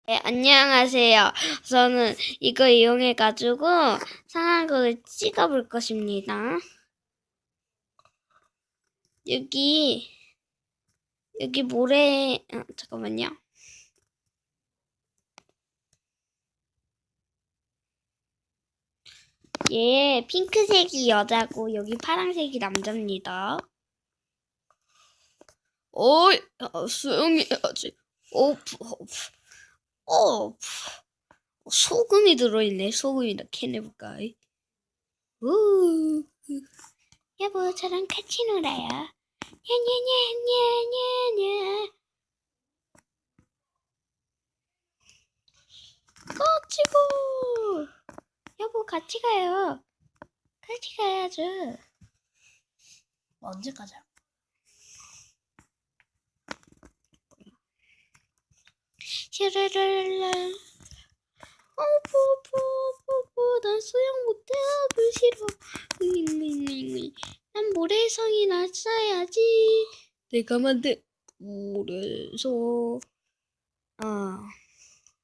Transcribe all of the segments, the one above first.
네, 안녕하세요. 저는 이거 이용해가지고 상황극을 찍어볼 것입니다. 여기 모래, 잠깐만요. 얘 핑크색이 여자고 여기 파란색이 남자입니다. 어이, 수영해야지. 오프. 소금이 들어있네. 소금이 이렇게 해볼까? 우. 여보, 저랑 같이 놀아요. 냐냐냐냐냐냐. 꺼지고. 여보, 같이 가요. 같이 가야죠. 언제 가자? 슈르르르. 뽀뽀뽀뽀. 난 수영 못해. 하기 싫어. 난 모래성이나 쌓아야지. 내가 만든 모래성.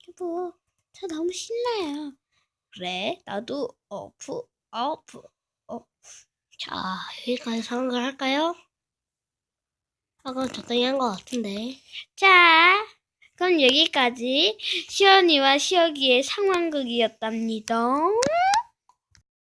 여보, 저 너무 신나요. 그래, 나도 어프. 자, 여기까지 상황을 할까요? 그럼 적당히 한 것 같은데. 자, 그럼 여기까지 시연이와 시혁이의 상황극이었답니다.